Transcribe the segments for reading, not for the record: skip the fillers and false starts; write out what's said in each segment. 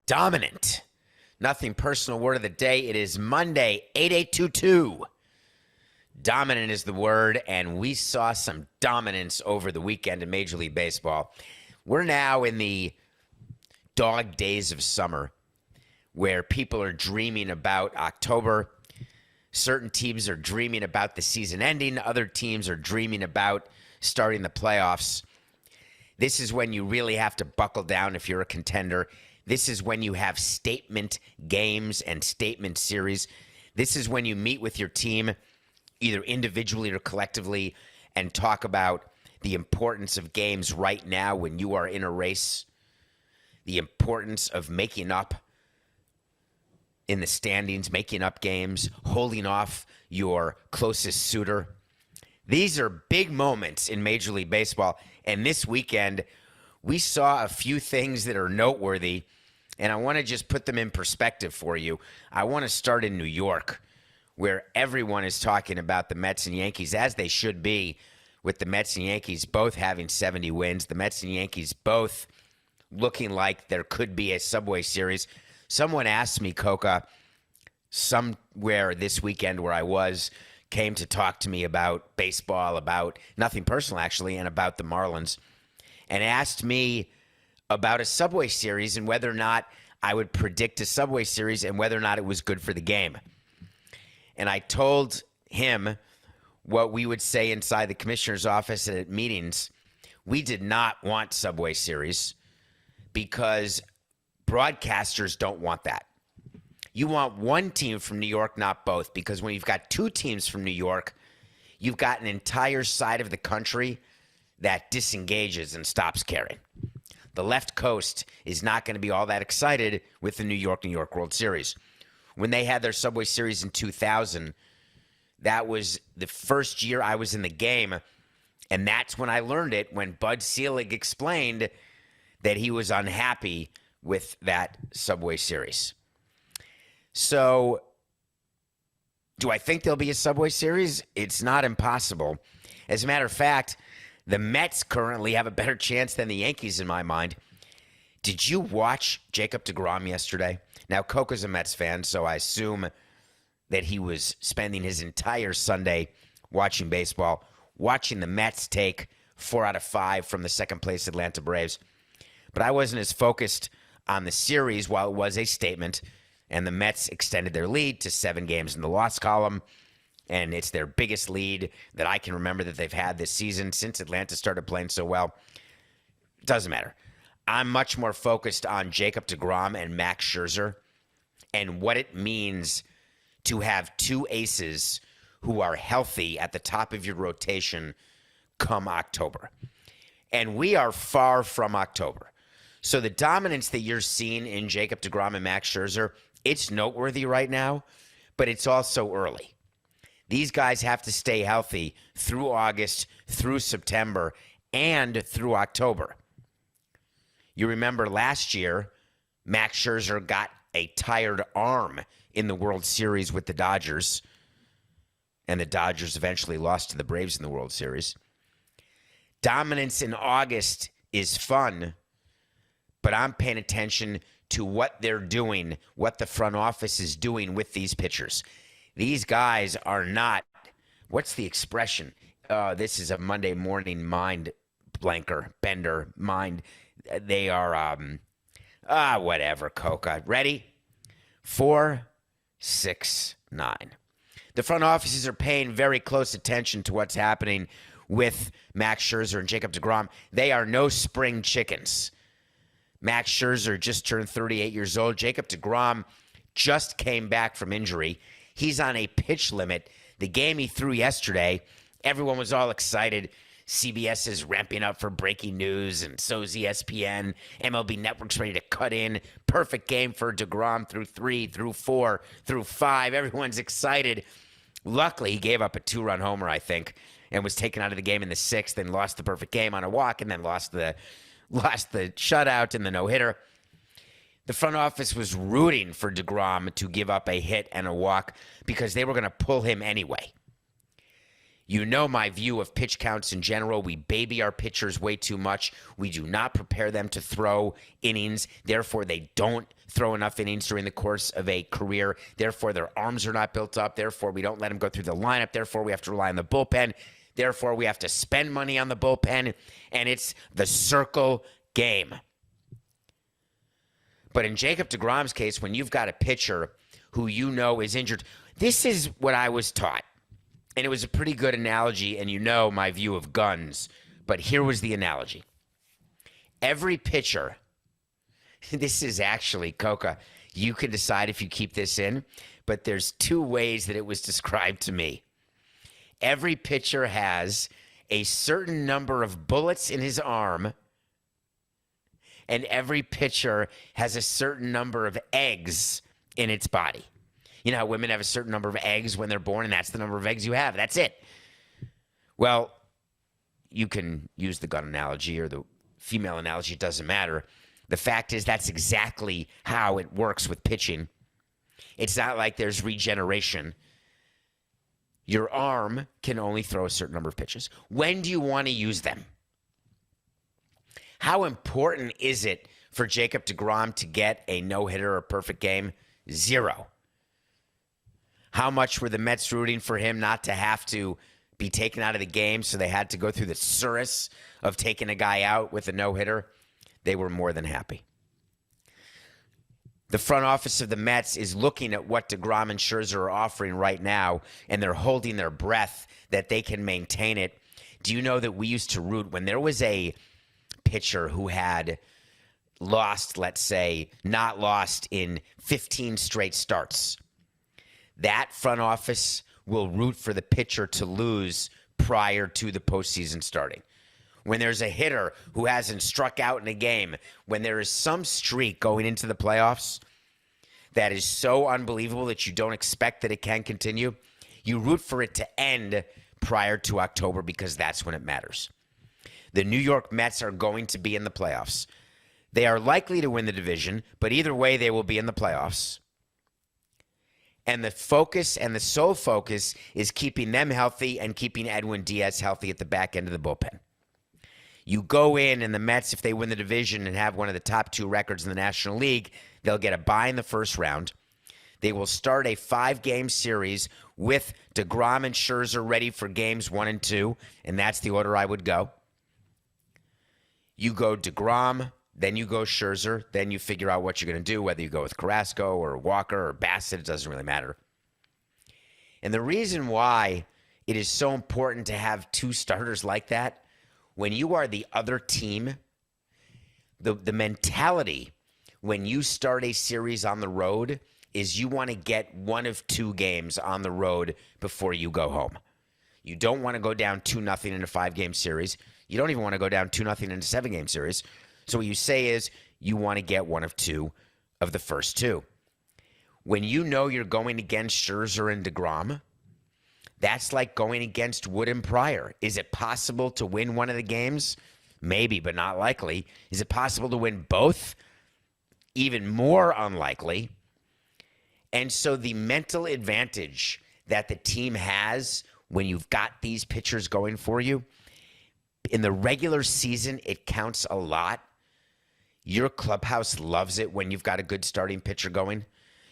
Dominant. Nothing personal word of the day. It is Monday, 8822. Dominant is the word, and we saw some dominance over the weekend in Major League Baseball. We're now in the dog days of summer where people are dreaming about October. Certain teams are dreaming about the season ending. Other teams are dreaming about starting the playoffs. This is when you really have to buckle down if you're a contender. This is when you have statement games and statement series. This is when you meet with your team, either individually or collectively, and talk about the importance of games right now when you are in a race, the importance of making up in the standings, making up games, holding off your closest suitor. These are big moments in Major League Baseball, and this weekend we saw a few things that are noteworthy, and I want to just put them in perspective for you. I want to start in New York, where everyone is talking about the Mets and Yankees, as they should be, with the Mets and Yankees both having 70 wins, the Mets and Yankees both looking like there could be a Subway Series. Someone asked me, Coca, somewhere this weekend where I was, came to talk to me about baseball, about nothing personal actually, and about the Marlins, and asked me about a Subway Series and whether or not I would predict a Subway Series and whether or not it was good for the game. And I told him what we would say inside the commissioner's office at meetings. We did not want Subway Series because broadcasters don't want that. You want one team from New York, not both, because when you've got two teams from New York, you've got an entire side of the country that disengages and stops caring. The left coast is not going to be all that excited with the New York World Series. When they had their Subway Series in 2000, that was the first year I was in the game, and that's when I learned it, when Bud Selig explained that he was unhappy with that Subway Series. So, do I think there'll be a Subway Series? It's not impossible. As a matter of fact, the Mets currently have a better chance than the Yankees in my mind. Did you watch Jacob deGrom yesterday? Now, Coca's a Mets fan, so I assume that he was spending his entire Sunday watching baseball, watching the Mets take 4 out of 5 from the second-place Atlanta Braves. But I wasn't as focused on the series while it was a statement, and the Mets extended their lead to 7 games in the loss column, and it's their biggest lead that I can remember that they've had this season since Atlanta started playing so well. Doesn't matter. I'm much more focused on Jacob deGrom and Max Scherzer and what it means to have two aces who are healthy at the top of your rotation come October. And we are far from October. So the dominance that you're seeing in Jacob deGrom and Max Scherzer, it's noteworthy right now, but it's also early. These guys have to stay healthy through August, through September, and through October. You remember last year, Max Scherzer got a tired arm in the World Series with the Dodgers, and the Dodgers eventually lost to the Braves in the World Series. Dominance in August is fun, but I'm paying attention to what they're doing, what the front office is doing with these pitchers. These guys are not, what's the expression? This is a Monday morning mind bender mind. They are, whatever, Coca. Ready? 4, 6, 9. The front offices are paying very close attention to what's happening with Max Scherzer and Jacob deGrom. They are no spring chickens. Max Scherzer just turned 38 years old. Jacob deGrom just came back from injury. He's on a pitch limit. The game he threw yesterday, everyone was all excited. CBS is ramping up for breaking news, and so is ESPN. MLB Network's ready to cut in. Perfect game for deGrom through 3, through 4, through 5. Everyone's excited. Luckily, he gave up a 2-run homer, I think, and was taken out of the game in the 6th and lost the perfect game on a walk and then lost the shutout and the no-hitter. The front office was rooting for deGrom to give up a hit and a walk because they were going to pull him anyway. You know my view of pitch counts in general. We baby our pitchers way too much. We do not prepare them to throw innings. Therefore, they don't throw enough innings during the course of a career. Therefore, their arms are not built up. Therefore, we don't let them go through the lineup. Therefore, we have to rely on the bullpen. Therefore, we have to spend money on the bullpen. And it's the circle game. But in Jacob deGrom's case, when you've got a pitcher who you know is injured, this is what I was taught. And it was a pretty good analogy, and you know my view of guns. But here was the analogy. Every pitcher, this is actually, Coca, you can decide if you keep this in, but there's two ways that it was described to me. Every pitcher has a certain number of bullets in his arm, and every pitcher has a certain number of eggs in its body. You know how women have a certain number of eggs when they're born, and that's the number of eggs you have. That's it. Well, you can use the gun analogy or the female analogy. It doesn't matter. The fact is that's exactly how it works with pitching. It's not like there's regeneration. Your arm can only throw a certain number of pitches. When do you want to use them? How important is it for Jacob deGrom to get a no-hitter or a perfect game? 0. How much were the Mets rooting for him not to have to be taken out of the game, so they had to go through the service of taking a guy out with a no-hitter? They were more than happy. The front office of the Mets is looking at what deGrom and Scherzer are offering right now, and they're holding their breath that they can maintain it. Do you know that we used to root when there was a pitcher who had lost, let's say, not lost in 15 straight starts? That front office will root for the pitcher to lose prior to the postseason starting. When there's a hitter who hasn't struck out in a game, when there is some streak going into the playoffs that is so unbelievable that you don't expect that it can continue, you root for it to end prior to October because that's when it matters. The New York Mets are going to be in the playoffs. They are likely to win the division, but either way, they will be in the playoffs. And the focus and the sole focus is keeping them healthy and keeping Edwin Diaz healthy at the back end of the bullpen. You go in, and the Mets, if they win the division and have one of the top 2 records in the National League, they'll get a bye in the first round. They will start a 5-game series with deGrom and Scherzer ready for games 1 and 2, and that's the order I would go. You go deGrom, then you go Scherzer, then you figure out what you're going to do, whether you go with Carrasco or Walker or Bassett, it doesn't really matter. And the reason why it is so important to have 2 starters like that, when you are the other team, the mentality when you start a series on the road is you want to get 1 of 2 games on the road before you go home. You don't want to go down 2-0 in a 5-game series. You don't even want to go down 2-0 in a 7-game series. So what you say is you want to get 1 of 2 of the first 2. When you know you're going against Scherzer and deGrom, that's like going against Wood and Pryor. Is it possible to win one of the games? Maybe, but not likely. Is it possible to win both? Even more unlikely. And so the mental advantage that the team has when you've got these pitchers going for you, in the regular season, it counts a lot. Your clubhouse loves it when you've got a good starting pitcher going.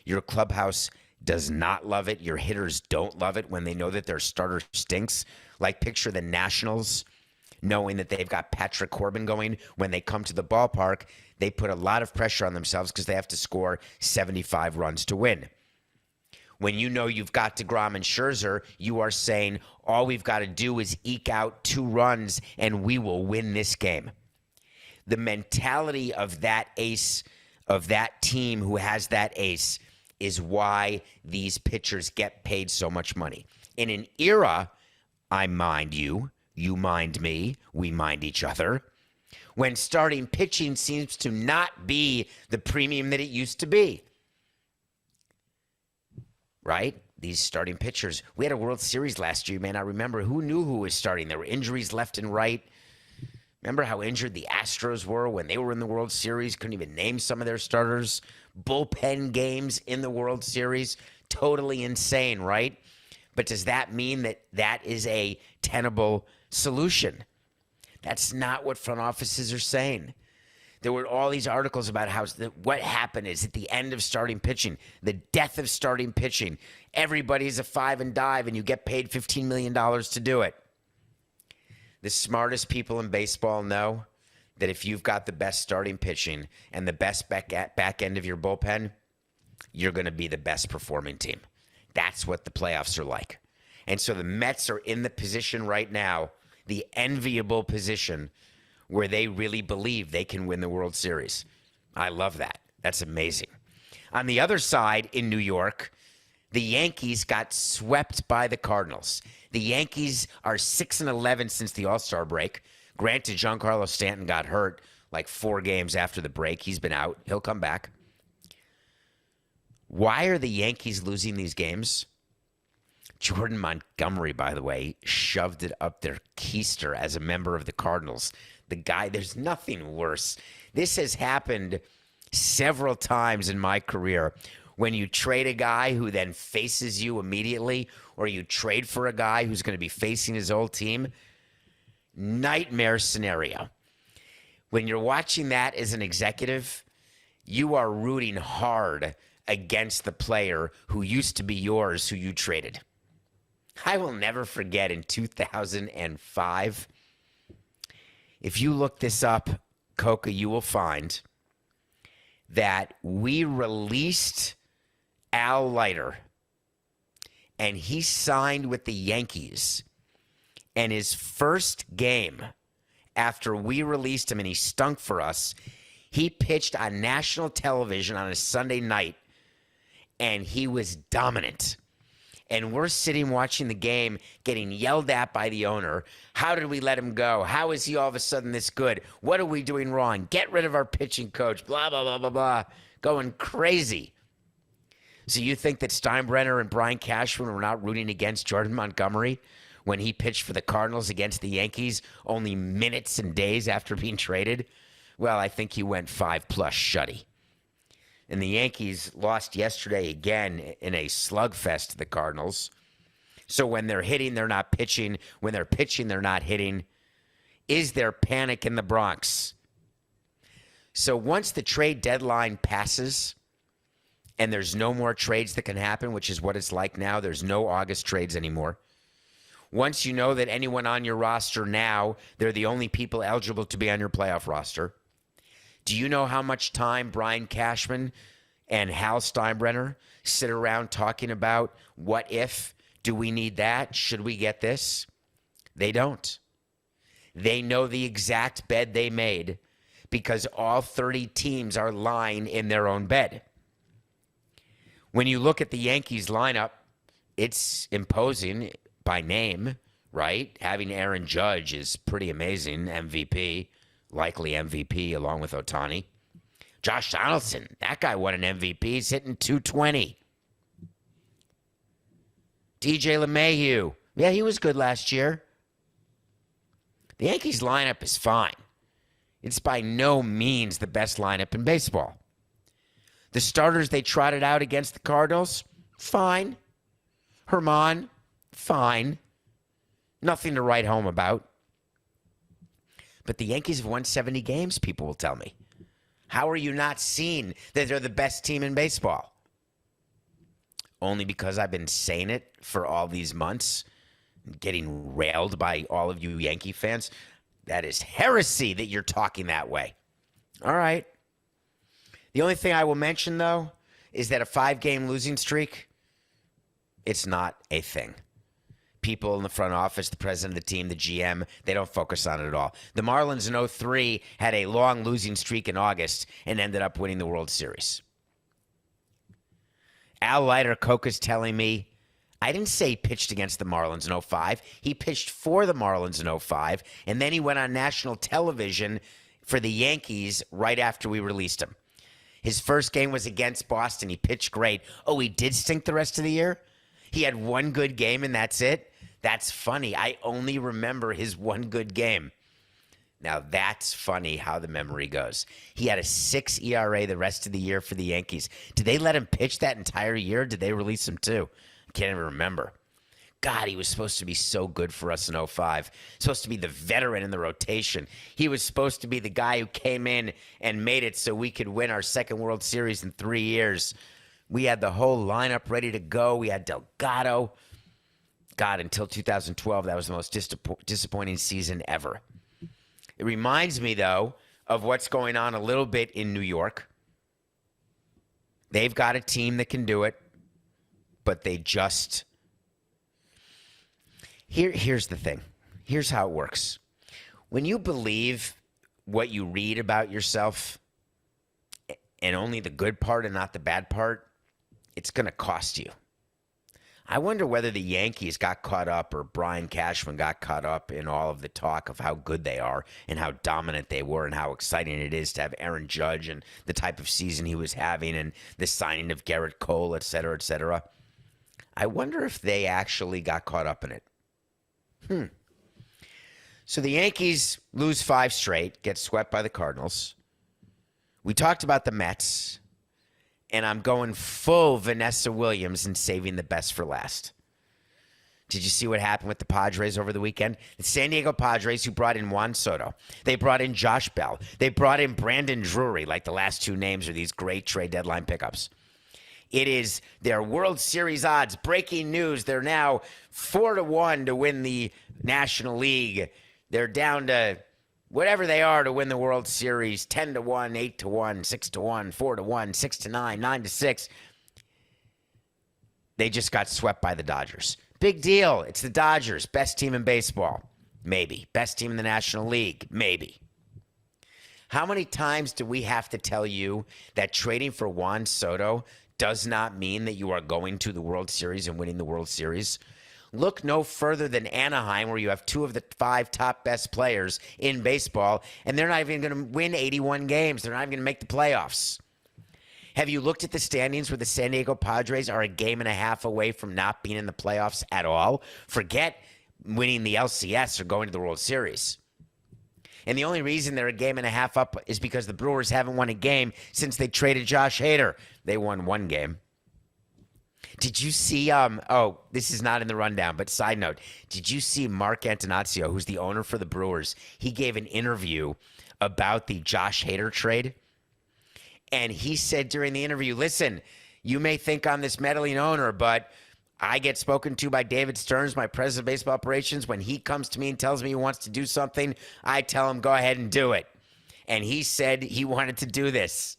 Your clubhouse does not love it. Your hitters don't love it when they know that their starter stinks. Like picture the Nationals knowing that they've got Patrick Corbin going. When they come to the ballpark, they put a lot of pressure on themselves because they have to score 75 runs to win. When you know you've got deGrom and Scherzer, you are saying all we've got to do is eke out 2 runs and we will win this game. The mentality of that ace, of that team who has that ace, is why these pitchers get paid so much money. In an era, I mind you, you mind me, we mind each other, when starting pitching seems to not be the premium that it used to be. Right? These starting pitchers. We had a World Series last year, man. I remember who knew who was starting. There were injuries left and right. Remember how injured the Astros were when they were in the World Series? Couldn't even name some of their starters. Bullpen games in the World Series. Totally insane, right? But does that mean that that is a tenable solution? That's not what front offices are saying. There were all these articles about what happened is at the end of starting pitching, the death of starting pitching. Everybody's a five and dive, and you get paid $15 million to do it. The smartest people in baseball know that if you've got the best starting pitching and the best back end of your bullpen, you're going to be the best performing team. That's what the playoffs are like. And so the Mets are in the position right now, the enviable position, where they really believe they can win the World Series. I love that. That's amazing. On the other side, in New York, the Yankees got swept by the Cardinals. The Yankees are 6-11 since the All-Star break. Granted, Giancarlo Stanton got hurt like 4 games after the break. He's been out. He'll come back. Why are the Yankees losing these games? Jordan Montgomery, by the way, shoved it up their keister as a member of the Cardinals. The guy, there's nothing worse. This has happened several times in my career. When you trade a guy who then faces you immediately, or you trade for a guy who's going to be facing his old team, nightmare scenario. When you're watching that as an executive, you are rooting hard against the player who used to be yours, who you traded. I will never forget in 2005, if you look this up, Coca, you will find that we released Al Leiter, and he signed with the Yankees. And his first game after we released him and he stunk for us, he pitched on national television on a Sunday night, and he was dominant. And we're sitting watching the game, getting yelled at by the owner. How did we let him go? How is he all of a sudden this good? What are we doing wrong? Get rid of our pitching coach. Blah, blah, blah, blah, blah. Going crazy. So you think that Steinbrenner and Brian Cashman were not rooting against Jordan Montgomery when he pitched for the Cardinals against the Yankees only minutes and days after being traded? Well, I think he went 5+ shutty. And the Yankees lost yesterday again in a slugfest to the Cardinals. So when they're hitting, they're not pitching. When they're pitching, they're not hitting. Is there panic in the Bronx? So once the trade deadline passes and there's no more trades that can happen, which is what it's like now, there's no August trades anymore. Once you know that anyone on your roster now, they're the only people eligible to be on your playoff roster. Do you know how much time Brian Cashman and Hal Steinbrenner sit around talking about what if? Do we need that? Should we get this? They don't. They know the exact bed they made because all 30 teams are lying in their own bed. When you look at the Yankees lineup, it's imposing by name, right? Having Aaron Judge is pretty amazing, MVP. Likely MVP along with Ohtani. Josh Donaldson, that guy won an MVP. He's hitting .220. DJ LeMahieu, yeah, he was good last year. The Yankees lineup is fine. It's by no means the best lineup in baseball. The starters they trotted out against the Cardinals, fine. Herman, fine. Nothing to write home about. But the Yankees have won 70 games, people will tell me. How are you not seeing that they're the best team in baseball? Only because I've been saying it for all these months, getting railed by all of you Yankee fans. That is heresy that you're talking that way. All right. The only thing I will mention, though, is that a 5-game losing streak, it's not a thing. People in the front office, the president of the team, the GM, they don't focus on it at all. The Marlins in 2003 had a long losing streak in August and ended up winning the World Series. Al Leiter, Coca's telling me, I didn't say he pitched against the Marlins in 2005. He pitched for the Marlins in 2005, and then he went on national television for the Yankees right after we released him. His first game was against Boston. He pitched great. Oh, he did stink the rest of the year? He had one good game and that's it? That's funny. I only remember his one good game. Now, that's funny how the memory goes. He had a 6 ERA the rest of the year for the Yankees. Did they let him pitch that entire year? Or did they release him too? I can't even remember. God, he was supposed to be so good for us in '05. Supposed to be the veteran in the rotation. He was supposed to be the guy who came in and made it so we could win our second World Series in 3 years. We had the whole lineup ready to go. We had Delgado. God, until 2012, that was the most disappointing season ever. It reminds me, though, of what's going on a little bit in New York. They've got a team that can do it, but they just... Here's the thing. Here's how it works. When you believe what you read about yourself and only the good part and not the bad part, it's going to cost you. I wonder whether the Yankees got caught up or Brian Cashman got caught up in all of the talk of how good they are and how dominant they were and how exciting it is to have Aaron Judge and the type of season he was having and the signing of Garrett Cole, et cetera, et cetera. I wonder if they actually got caught up in it. So the Yankees lose 5 straight, get swept by the Cardinals. We talked about the Mets, and I'm going full Vanessa Williams and saving the best for last. Did you see what happened with the Padres over the weekend? The San Diego Padres, who brought in Juan Soto. They brought in Josh Bell. They brought in Brandon Drury, like the last 2 names are these great trade deadline pickups. It is their World Series odds. Breaking news. They're now 4-1 to win the National League. They're down to whatever they are to win the World Series. 10-1, 8-1, 6-1, 4-1, 6-9, 9-6. They just got swept by the Dodgers. Big deal. It's the Dodgers. Best team in baseball. Maybe. Best team in the National League. Maybe. How many times do we have to tell you that trading for Juan Soto does not mean that you are going to the World Series and winning the World Series? Look no further than Anaheim, where you have 2 of the 5 top best players in baseball, and they're not even going to win 81 games. They're not even going to make the playoffs. Have you looked at the standings where the San Diego Padres are a game and a half away from not being in the playoffs at all? Forget winning the LCS or going to the World Series. And the only reason they're a game and a half up is because the Brewers haven't won a game since they traded Josh Hader. They won 1 game. Did you see, this is not in the rundown, but side note, did you see Mark Antonaccio, who's the owner for the Brewers? He gave an interview about the Josh Hader trade. And he said during the interview, listen, you may think I'm this meddling owner, but I get spoken to by David Stearns, my president of baseball operations. When he comes to me and tells me he wants to do something, I tell him, go ahead and do it. And he said he wanted to do this.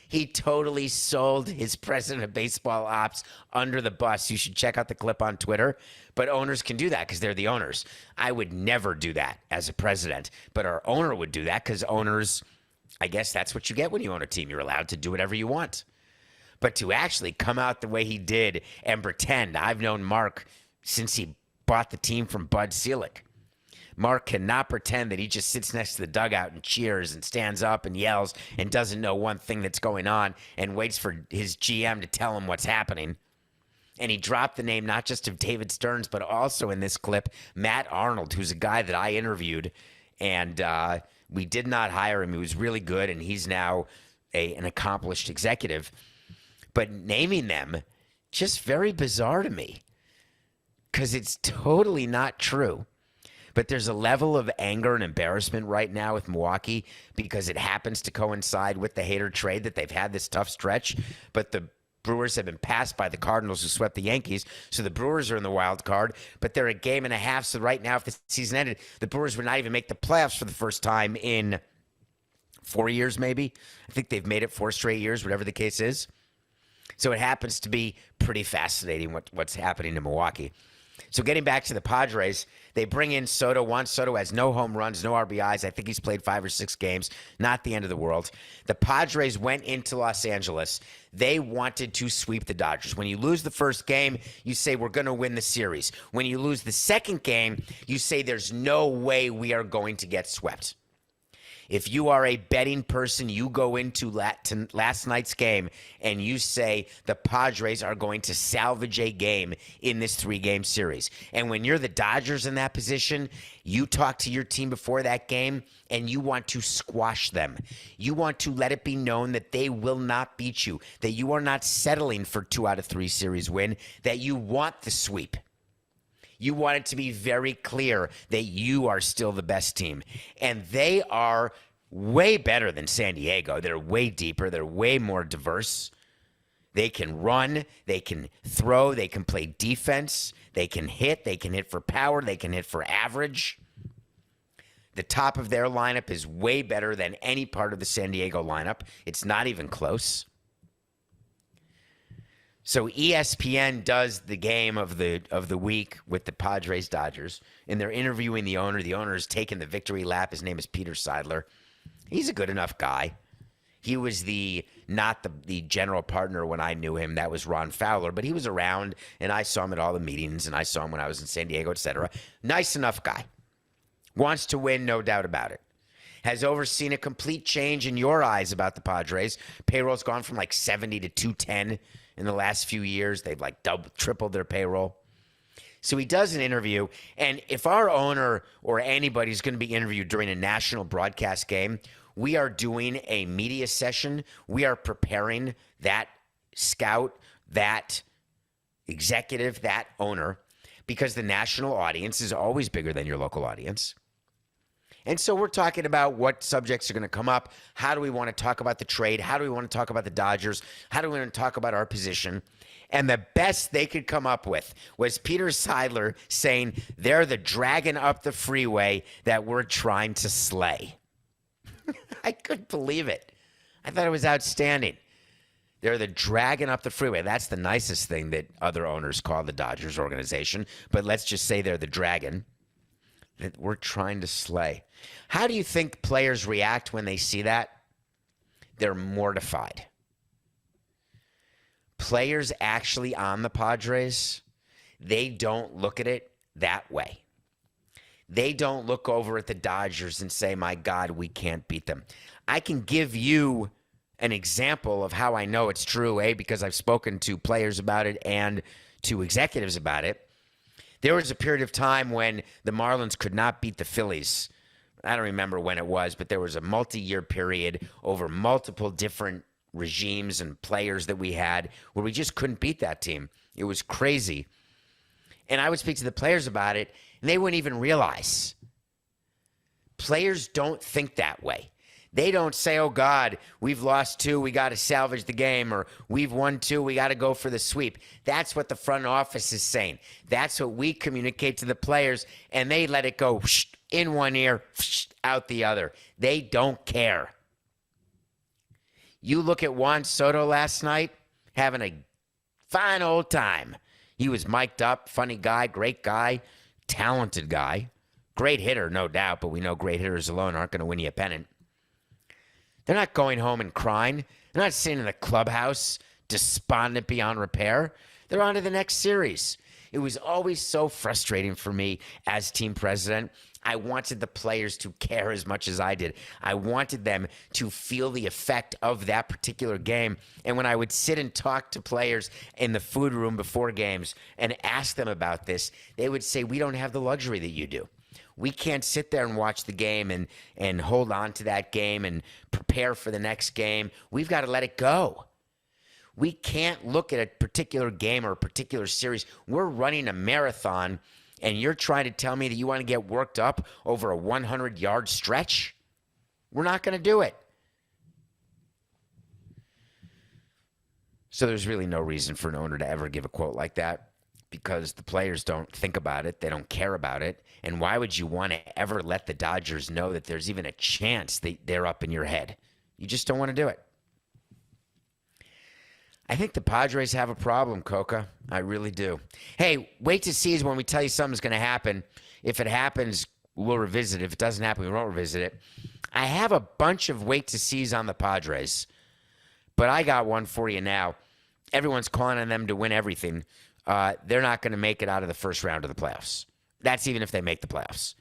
He totally sold his president of baseball ops under the bus. You should check out the clip on Twitter. But owners can do that because they're the owners. I would never do that as a president, but our owner would do that because owners, I guess that's what you get when you own a team. You're allowed to do whatever you want. But to actually come out the way he did and pretend, I've known Mark since he bought the team from Bud Selig. Mark cannot pretend that he just sits next to the dugout and cheers and stands up and yells and doesn't know one thing that's going on and waits for his GM to tell him what's happening. And he dropped the name not just of David Stearns, but also in this clip, Matt Arnold, who's a guy that I interviewed. And we did not hire him. He was really good, and he's now an accomplished executive. But naming them, just very bizarre to me because it's totally not true. But there's a level of anger and embarrassment right now with Milwaukee because it happens to coincide with the Hader trade that they've had this tough stretch. But the Brewers have been passed by the Cardinals, who swept the Yankees. So the Brewers are in the wild card, but they're a game and a half. So right now, if the season ended, the Brewers would not even make the playoffs for the first time in 4 years, maybe. I think they've made it 4 straight years, whatever the case is. So it happens to be pretty fascinating what's happening in Milwaukee. So getting back to the Padres, they bring in Soto. Juan Soto has no home runs, no RBIs. I think he's played 5 or 6 games. Not the end of the world. The Padres went into Los Angeles. They wanted to sweep the Dodgers. When you lose the first game, you say we're going to win the series. When you lose the second game, you say there's no way we are going to get swept. If you are a betting person, you go into last night's game and you say the Padres are going to salvage a game in this 3-game series. And when you're the Dodgers in that position, you talk to your team before that game and you want to squash them. You want to let it be known that they will not beat you, that you are not settling for 2 out of 3 series win, that you want the sweep. You want it to be very clear that you are still the best team. And they are way better than San Diego. They're way deeper. They're way more diverse. They can run. They can throw. They can play defense. They can hit. They can hit for power. They can hit for average. The top of their lineup is way better than any part of the San Diego lineup. It's not even close. So ESPN does the game of the week with the Padres Dodgers, and they're interviewing the owner. The owner is taking the victory lap. His name is Peter Seidler. He's a good enough guy. He was not the general partner when I knew him. That was Ron Fowler, but he was around, and I saw him at all the meetings, and I saw him when I was in San Diego, etc. Nice enough guy. Wants to win, no doubt about it. Has overseen a complete change in your eyes about the Padres. Payroll's gone from like 70 to 210 in the last few years. They've like tripled their payroll. So he does an interview, and if our owner or anybody's going to be interviewed during a national broadcast game, we are doing a media session. We are preparing that scout, that executive, that owner, because the national audience is always bigger than your local audience. And so we're talking about what subjects are going to come up. How do we want to talk about the trade? How do we want to talk about the Dodgers? How do we want to talk about our position? And the best they could come up with was Peter Seidler saying they're the dragon up the freeway that we're trying to slay. I couldn't believe it. I thought it was outstanding. They're the dragon up the freeway. That's the nicest thing that other owners call the Dodgers organization. But let's just say they're the dragon that we're trying to slay. How do you think players react when they see that? They're mortified. Players actually on the Padres, they don't look at it that way. They don't look over at the Dodgers and say, my God, we can't beat them. I can give you an example of how I know it's true, because I've spoken to players about it and to executives about it. There was a period of time when the Marlins could not beat the Phillies. I don't remember when it was, but there was a multi-year period over multiple different regimes and players that we had where we just couldn't beat that team. It was crazy. And I would speak to the players about it, and they wouldn't even realize. Players don't think that way. They don't say, oh, God, we've lost 2, we got to salvage the game, or we've won 2, we got to go for the sweep. That's what the front office is saying. That's what we communicate to the players, and they let it go in one ear, out the other. They don't care. You look at Juan Soto last night, having a fine old time. He was mic'd up, funny guy, great guy, talented guy, great hitter, no doubt, but we know great hitters alone aren't going to win you a pennant. They're not going home and crying. They're not sitting in the clubhouse despondent beyond repair. They're on to the next series. It was always so frustrating for me as team president. I wanted the players to care as much as I did. I wanted them to feel the effect of that particular game. And when I would sit and talk to players in the food room before games and ask them about this, they would say, we don't have the luxury that you do. We can't sit there and watch the game and hold on to that game and prepare for the next game. We've got to let it go. We can't look at a particular game or a particular series. We're running a marathon, and you're trying to tell me that you want to get worked up over a 100-yard stretch? We're not going to do it. So there's really no reason for an owner to ever give a quote like that, because the players don't think about it. They don't care about it. And why would you want to ever let the Dodgers know that there's even a chance they're up in your head? You just don't want to do it. I think the Padres have a problem, Coca. I really do. Hey, wait to see is when we tell you something's going to happen. If it happens, we'll revisit it. If it doesn't happen, we won't revisit it. I have a bunch of wait to sees on the Padres, but I got one for you now. Everyone's calling on them to win everything. They're not going to make it out of the first round of the playoffs. That's even if they make the playoffs.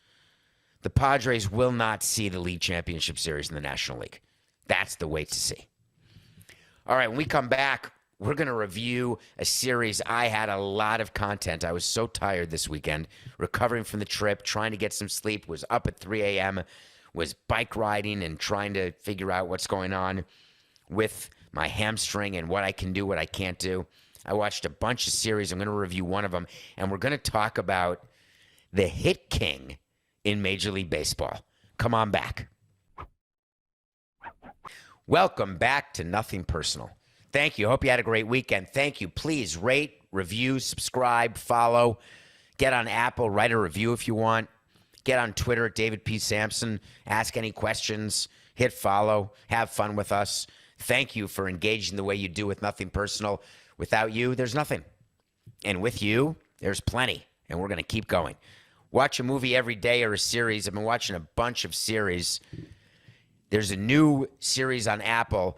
The Padres will not see the league championship series in the National League. That's the wait to see. All right, when we come back, we're going to review a series. I had a lot of content. I was so tired this weekend, recovering from the trip, trying to get some sleep, was up at 3 a.m., was bike riding and trying to figure out what's going on with my hamstring and what I can do, what I can't do. I watched a bunch of series. I'm going to review one of them, and we're going to talk about the hit king in Major League Baseball. Come on back. Welcome back to Nothing Personal. Thank you. Hope you had a great weekend. Thank you. Please rate, review, subscribe, follow. Get on Apple. Write a review if you want. Get on Twitter at David P. Samson. Ask any questions. Hit follow. Have fun with us. Thank you for engaging the way you do with Nothing Personal. Without you, there's nothing. And with you, there's plenty. And we're going to keep going. Watch a movie every day or a series. I've been watching a bunch of series. There's a new series on Apple.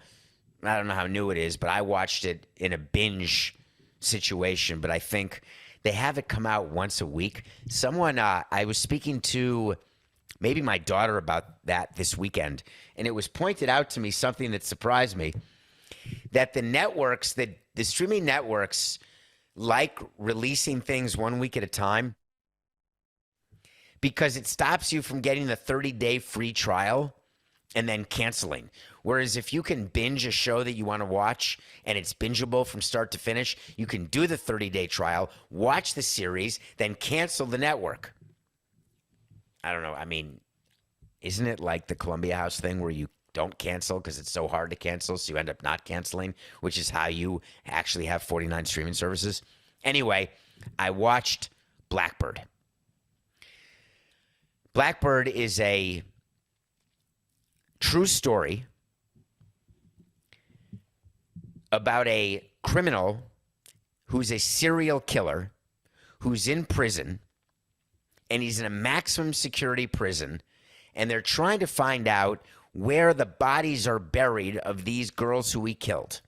I don't know how new it is, but I watched it in a binge situation. But I think they have it come out once a week. Someone, I was speaking to maybe my daughter about that this weekend, and it was pointed out to me, something that surprised me, that the networks, the streaming networks, like releasing things 1 week at a time because it stops you from getting the 30-day free trial and then canceling. Whereas if you can binge a show that you want to watch and it's bingeable from start to finish, you can do the 30-day trial, watch the series, then cancel the network. I don't know. I mean, isn't it like the Columbia House thing where you don't cancel because it's so hard to cancel, so you end up not canceling, which is how you actually have 49 streaming services? Anyway, I watched Blackbird. Blackbird is a true story about a criminal who's a serial killer who's in prison, and he's in a maximum security prison, and they're trying to find out where the bodies are buried of these girls who he killed.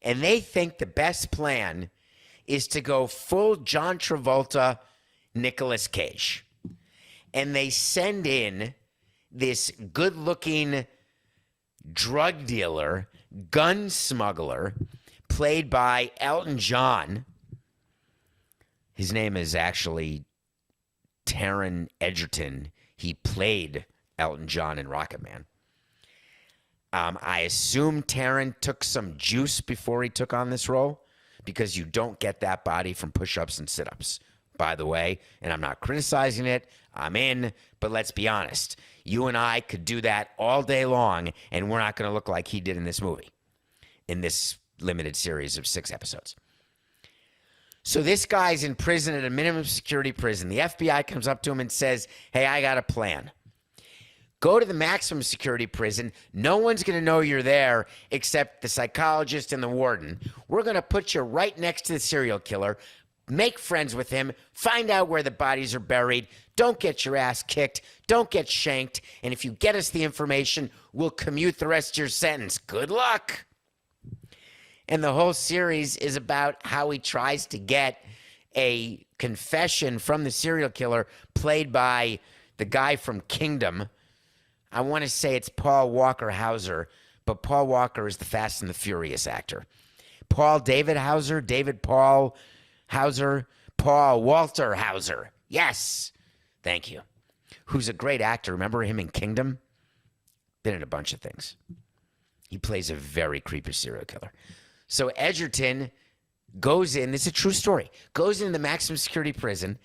And they think the best plan is to go full John Travolta, Nicolas Cage. And they send in this good-looking drug dealer, gun smuggler, played by Elton John. His name is actually Taron Egerton. He played Elton John in Rocket Man. I assume Taron took some juice before he took on this role, because you don't get that body from push-ups and sit-ups, by the way. And I'm not criticizing it. I'm in. But let's be honest. You and I could do that all day long, and we're not going to look like he did in this movie, in this limited series of 6 episodes. So this guy's in prison at a minimum security prison. The FBI comes up to him and says, hey, I got a plan. Go to the maximum security prison. No one's going to know you're there except the psychologist and the warden. We're going to put you right next to the serial killer. Make friends with him. Find out where the bodies are buried. Don't get your ass kicked. Don't get shanked. And if you get us the information, we'll commute the rest of your sentence. Good luck. And the whole series is about how he tries to get a confession from the serial killer, played by the guy from Kingdom. I want to say it's Paul Walker Hauser, but Paul Walker is the Fast and the Furious actor. David Paul Hauser, Paul Walter Hauser. Yes. Thank you. Who's a great actor. Remember him in Kingdom? Been in a bunch of things. He plays a very creepy serial killer. So Egerton goes in, this is a true story, goes into the maximum security prison,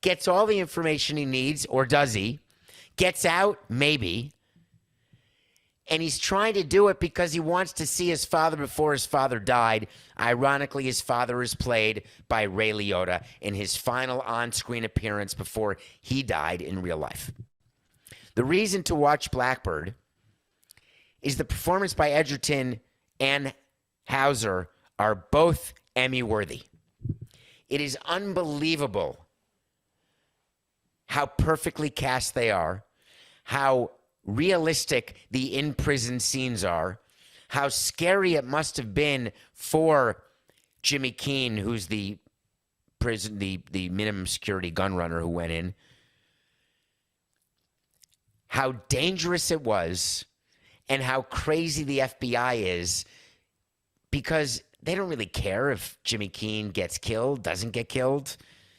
gets all the information he needs, or does he? Gets out, maybe. And he's trying to do it because he wants to see his father before his father died. Ironically, his father is played by Ray Liotta in his final on-screen appearance before he died in real life. The reason to watch Blackbird is the performance by Egerton and Hauser are both Emmy-worthy. It is unbelievable how perfectly cast they are, how realistic the in-prison scenes are, how scary it must have been for Jimmy Keene, who's the minimum security gun runner who went in, how dangerous it was, and how crazy the FBI is, because they don't really care if Jimmy Keene gets killed, doesn't get killed.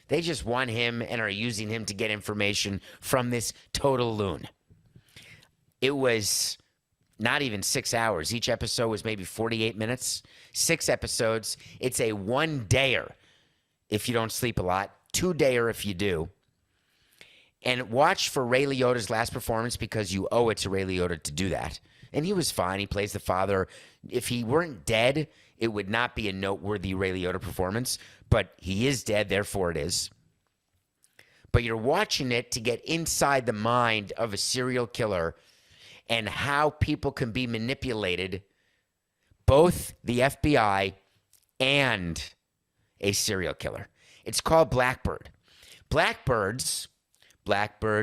They just want him and are using him to get information from this total loon. It was not even 6 hours. Each episode was maybe 48 minutes. 6 episodes. It's a 1-dayer if you don't sleep a lot, 2-dayer if you do. And watch for Ray Liotta's last performance because you owe it to Ray Liotta to do that. And he was fine. He plays the father. If he weren't dead, it would not be a noteworthy Ray Liotta performance. But he is dead, therefore it is. But you're watching it to get inside the mind of a serial killer and how people can be manipulated, both the FBI and a serial killer. It's called Blackbird. Blackbird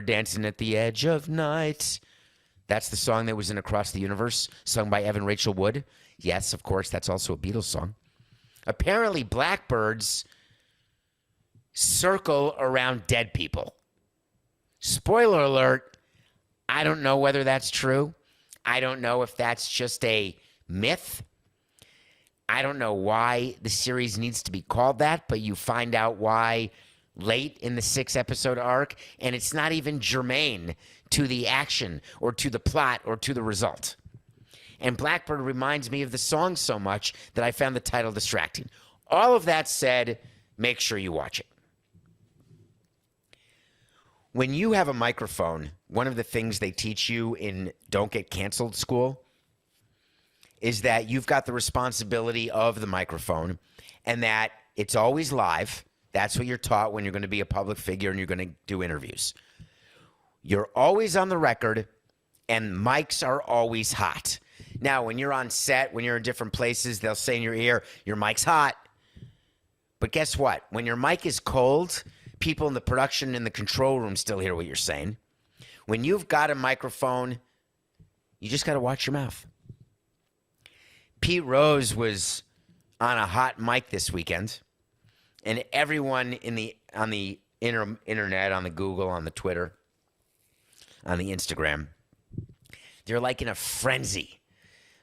dancing at the edge of night. That's the song that was in Across the Universe, sung by Evan Rachel Wood. Yes, of course, that's also a Beatles song. Apparently, blackbirds circle around dead people. Spoiler alert, I don't know whether that's true. I don't know if that's just a myth. I don't know why the series needs to be called that, but you find out why late in the 6-episode arc, and it's not even germane to the action or to the plot or to the result. And Blackbird reminds me of the song so much that I found the title distracting. All of that said, make sure you watch it. When you have a microphone, one of the things they teach you in Don't Get Canceled school is that you've got the responsibility of the microphone and that it's always live. That's what you're taught when you're going to be a public figure and you're going to do interviews. You're always on the record and mics are always hot. Now, when you're on set, when you're in different places, they'll say in your ear, your mic's hot. But guess what? When your mic is cold, people in the production and the control room still hear what you're saying. When you've got a microphone, you just got to watch your mouth. Pete Rose was on a hot mic this weekend, and everyone on the internet, on the Google, on the Twitter, on the Instagram, they're like in a frenzy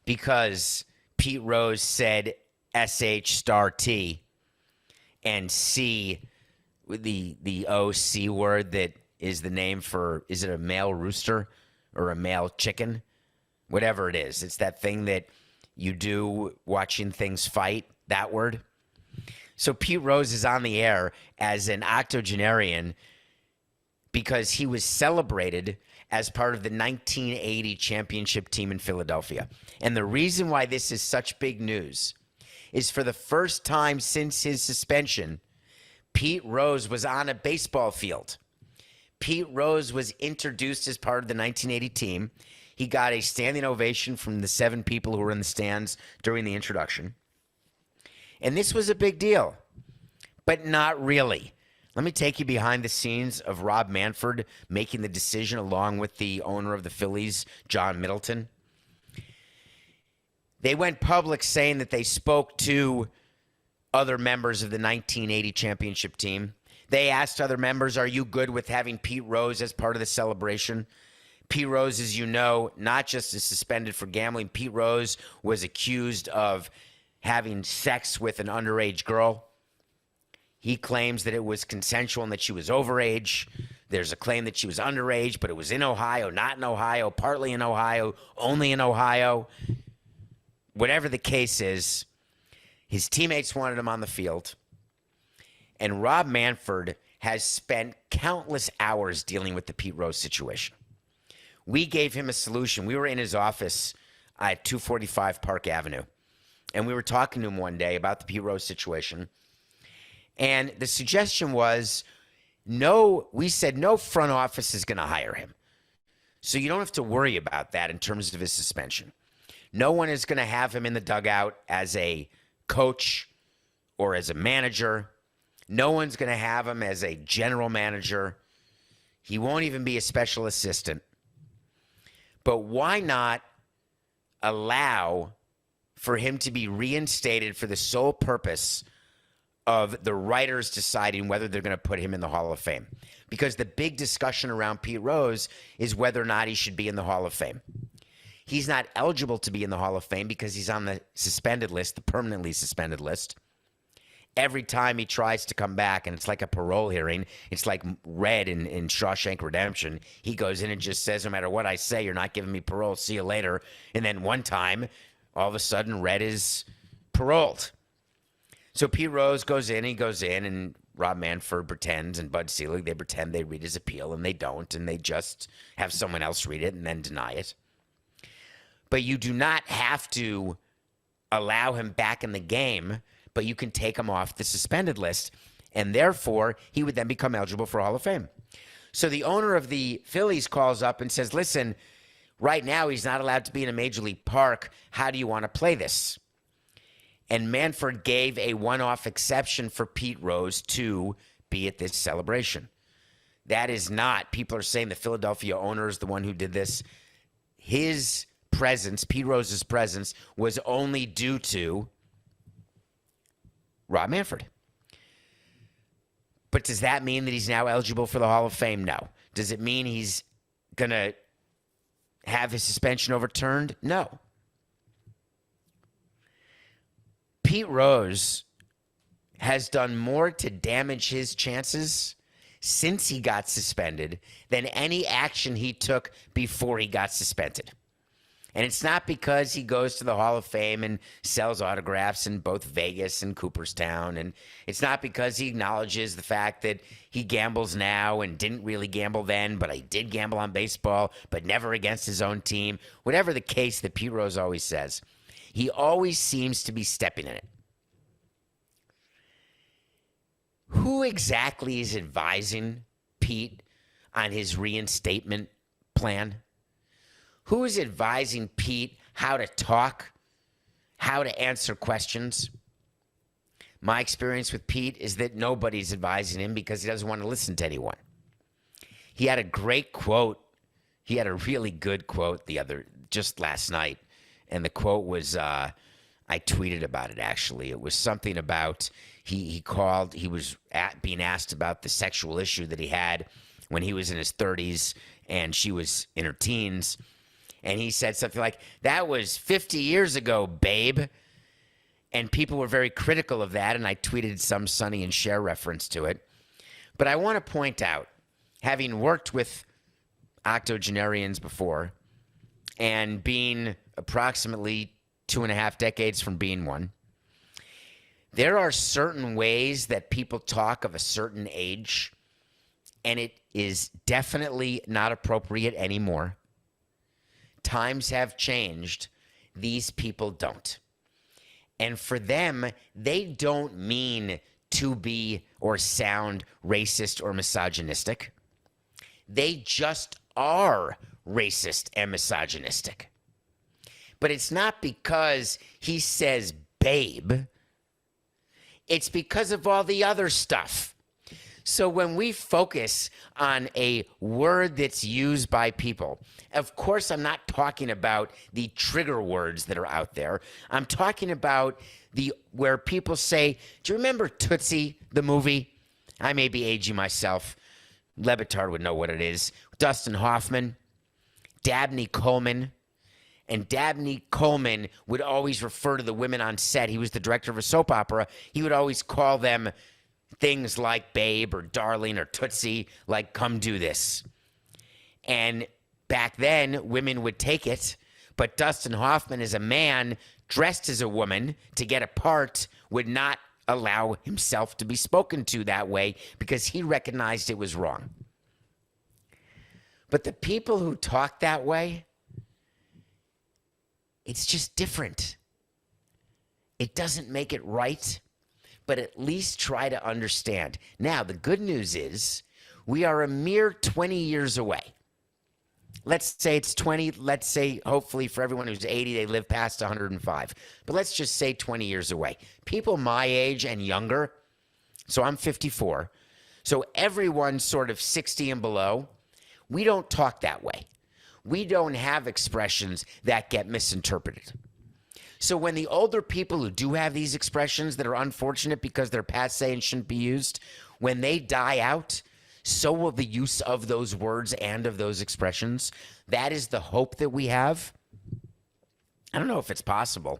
because Pete Rose said SH*T and C, the OC word that is the name for, is it a male rooster or a male chicken? Whatever it is. It's that thing that you do watching things fight, that word. So Pete Rose is on the air as an octogenarian because he was celebrated as part of the 1980 championship team in Philadelphia. And the reason why this is such big news is for the first time since his suspension, Pete Rose was on a baseball field. Pete Rose was introduced as part of the 1980 team. He got a standing ovation from the 7 people who were in the stands during the introduction. And this was a big deal, but not really. Let me take you behind the scenes of Rob Manfred making the decision along with the owner of the Phillies, John Middleton. They went public saying that they spoke to other members of the 1980 championship team. They asked other members, are you good with having Pete Rose as part of the celebration? Pete Rose, as you know, not just is suspended for gambling. Pete Rose was accused of having sex with an underage girl. He claims that it was consensual and that she was overage. There's a claim that she was underage, but it was in Ohio, not in Ohio, partly in Ohio, only in Ohio. Whatever the case is, his teammates wanted him on the field. And Rob Manfred has spent countless hours dealing with the Pete Rose situation. We gave him a solution. We were in his office at 245 Park Avenue. And we were talking to him one day about the Pete Rose situation. And the suggestion was, we said no front office is going to hire him. So you don't have to worry about that in terms of his suspension. No one is going to have him in the dugout as a coach or as a manager. No one's going to have him as a general manager. He won't even be a special assistant. But why not allow for him to be reinstated for the sole purpose of the writers deciding whether they're going to put him in the Hall of Fame? Because the big discussion around Pete Rose is whether or not he should be in the Hall of Fame. He's not eligible to be in the Hall of Fame because he's on the suspended list, the permanently suspended list. every time he tries to come back, and it's like a parole hearing, it's like Red in Shawshank Redemption. He goes in and just says, no matter what I say, you're not giving me parole. See you later. And then one time, all of a sudden, Red is paroled. So Pete Rose goes in, and Rob Manfred pretends, and Bud Selig, they pretend they read his appeal, and they don't, and they just have someone else read it and then deny it. But you do not have to allow him back in the game, but you can take him off the suspended list, and therefore he would then become eligible for Hall of Fame. So the owner of the Phillies calls up and says, listen, right now he's not allowed to be in a major league park. How do you want to play this? And Manfred gave a one-off exception for Pete Rose to be at this celebration. That is not, people are saying the Philadelphia owner is the one who did this. His presence, Pete Rose's presence, was only due to Rob Manfred. But does that mean that he's now eligible for the Hall of Fame? No. Does it mean he's going to have his suspension overturned? No. Pete Rose has done more to damage his chances since he got suspended than any action he took before he got suspended. And it's not because he goes to the Hall of Fame and sells autographs in both Vegas and Cooperstown. And it's not because he acknowledges the fact that he gambles now and didn't really gamble then, but he did gamble on baseball, but never against his own team. Whatever the case that Pete Rose always says, he always seems to be stepping in it. Who exactly is advising Pete on his reinstatement plan? Who is advising Pete how to talk, how to answer questions? My experience with Pete is that nobody's advising him because he doesn't want to listen to anyone. He had a great quote. He had a really good quote just last night. And the quote was, I tweeted about it actually. It was something about, he was being asked about the sexual issue that he had when he was in his 30s and she was in her teens. And he said something like, that was 50 years ago, babe. And people were very critical of that. And I tweeted some Sonny and Cher reference to it. But I want to point out, having worked with octogenarians before and being approximately 2.5 decades from being one, there are certain ways that people talk of a certain age, and it is definitely not appropriate anymore. Times have changed. These people don't. And for them, they don't mean to be or sound racist or misogynistic. They just are racist and misogynistic. But it's not because he says babe. It's because of all the other stuff. So when we focus on a word that's used by people, of course, I'm not talking about the trigger words that are out there. I'm talking about where people say, do you remember Tootsie, the movie? I may be aging myself. Levitard would know what it is. Dustin Hoffman, Dabney Coleman. And Dabney Coleman would always refer to the women on set. He was the director of a soap opera. He would always call them things like babe or darling or Tootsie, like come do this. And back then, women would take it. But Dustin Hoffman, as a man dressed as a woman to get a part, would not allow himself to be spoken to that way because he recognized it was wrong. But the people who talk that way, it's just different. It doesn't make it right, but at least try to understand. Now, the good news is we are a mere 20 years away. Let's say it's 20. Let's say, hopefully, for everyone who's 80, they live past 105. But let's just say 20 years away. People my age and younger, so I'm 54, so everyone sort of 60 and below, we don't talk that way. We don't have expressions that get misinterpreted. So when the older people who do have these expressions that are unfortunate because they're passé and shouldn't be used, when they die out, so will the use of those words and of those expressions. That is the hope that we have. I don't know if it's possible.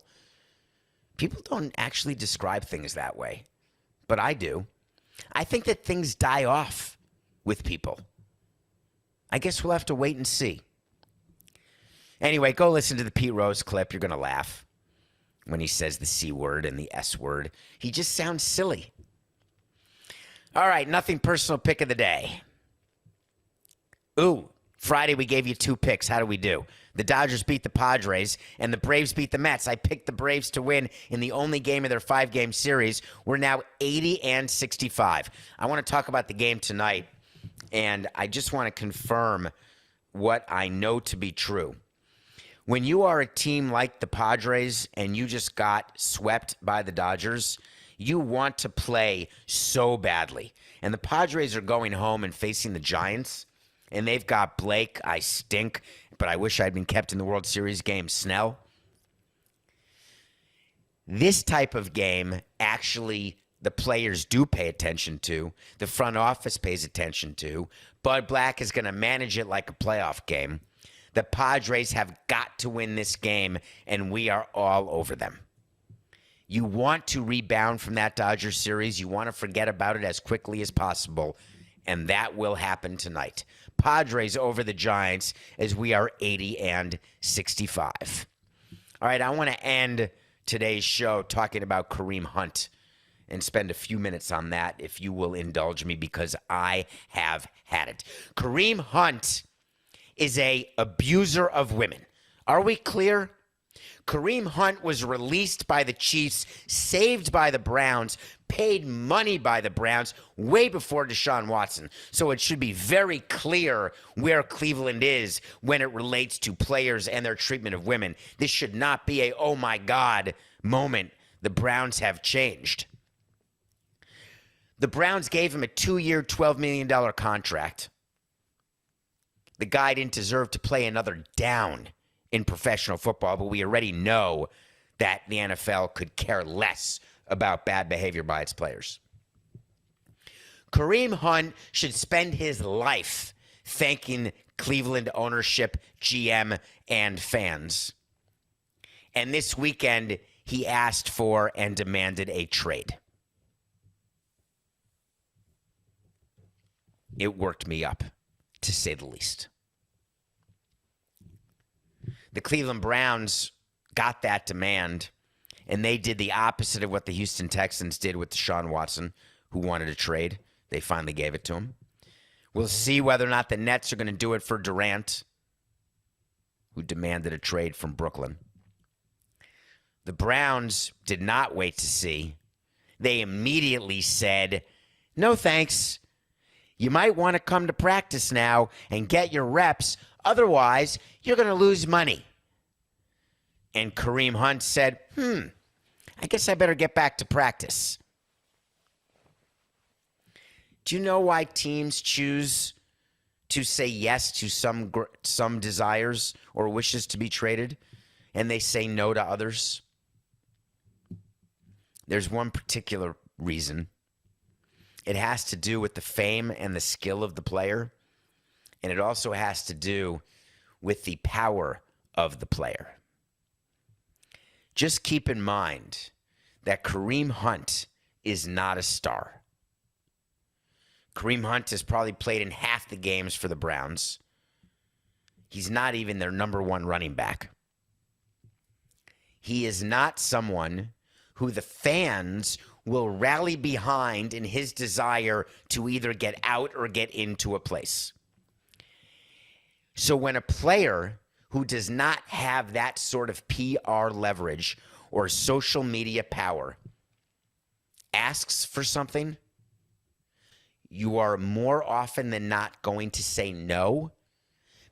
People don't actually describe things that way. but I do. I think that things die off with people. I guess we'll have to wait and see. Anyway, go listen to the Pete Rose clip. You're going to laugh when he says the C word and the S word. He just sounds silly. All right, nothing personal pick of the day. Ooh, Friday we gave you 2 picks. How do we do? The Dodgers beat the Padres, and the Braves beat the Mets. I picked the Braves to win in the only game of their 5-game series. We're now 80-65. I want to talk about the game tonight, and I just want to confirm what I know to be true. When you are a team like the Padres and you just got swept by the Dodgers, you want to play so badly. And the Padres are going home and facing the Giants, and they've got Blake, I stink, but I wish I'd been kept in the World Series game, Snell. This type of game, actually, the players do pay attention to. The front office pays attention to. Bud Black is going to manage it like a playoff game. The Padres have got to win this game, and we are all over them. You want to rebound from that Dodgers series. You want to forget about it as quickly as possible, and that will happen tonight. Padres over the Giants as we are 80-65. All right, I want to end today's show talking about Kareem Hunt and spend a few minutes on that, if you will indulge me, because I have had it. Kareem Hunt is a abuser of women. Are we clear? Kareem Hunt was released by the Chiefs, saved by the Browns, paid money by the Browns way before Deshaun Watson. So it should be very clear where Cleveland is when it relates to players and their treatment of women. This should not be a, oh my God, moment. The Browns have changed. The Browns gave him a 2-year, $12 million contract. The guy didn't deserve to play another down in professional football, but we already know that the NFL could care less about bad behavior by its players. Kareem Hunt should spend his life thanking Cleveland ownership, GM, and fans. And this weekend, he asked for and demanded a trade. It worked me up, to say the least. The Cleveland Browns got that demand, and they did the opposite of what the Houston Texans did with Deshaun Watson, who wanted a trade. They finally gave it to him. We'll see whether or not the Nets are going to do it for Durant, who demanded a trade from Brooklyn. The Browns did not wait to see. They immediately said, no thanks. You might want to come to practice now and get your reps. Otherwise, you're going to lose money. And Kareem Hunt said, I guess I better get back to practice. Do you know why teams choose to say yes to some desires or wishes to be traded, and they say no to others? There's one particular reason. It has to do with the fame and the skill of the player, and it also has to do with the power of the player. Just keep in mind that Kareem Hunt is not a star. Kareem Hunt has probably played in half the games for the Browns. He's not even their number one running back. He is not someone who the fans will rally behind in his desire to either get out or get into a place. So when a player who does not have that sort of PR leverage or social media power asks for something, you are more often than not going to say no,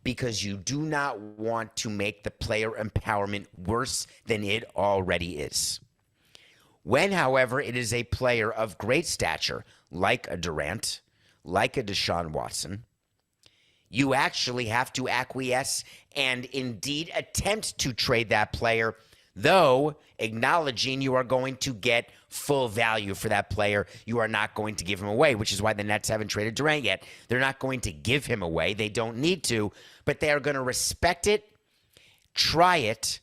because you do not want to make the player empowerment worse than it already is. When, however, it is a player of great stature, like a Durant, like a Deshaun Watson, you actually have to acquiesce and indeed attempt to trade that player, though acknowledging you are going to get full value for that player. You are not going to give him away, which is why the Nets haven't traded Durant yet. They're not going to give him away. They don't need to, but they are going to respect it, try it,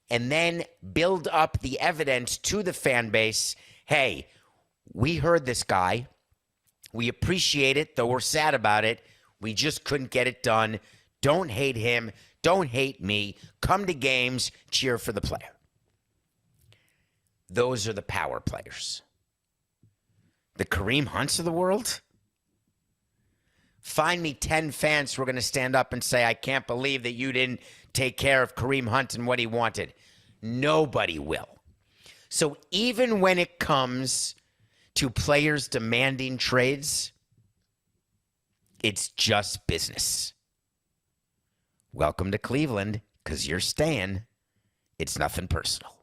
and then build up the evidence to the fan base. Hey, We heard this guy. We appreciate it, though we're sad about it. We just couldn't get it done. Don't hate him. Don't hate me. Come to games. Cheer for the player. Those are the power players. The Kareem Hunts of the world? Find me 10 fans who are going to stand up and say, I can't believe that you didn't take care of Kareem Hunt and what he wanted. Nobody will. So even when it comes to players demanding trades, it's just business. Welcome to Cleveland, because you're staying. It's nothing personal.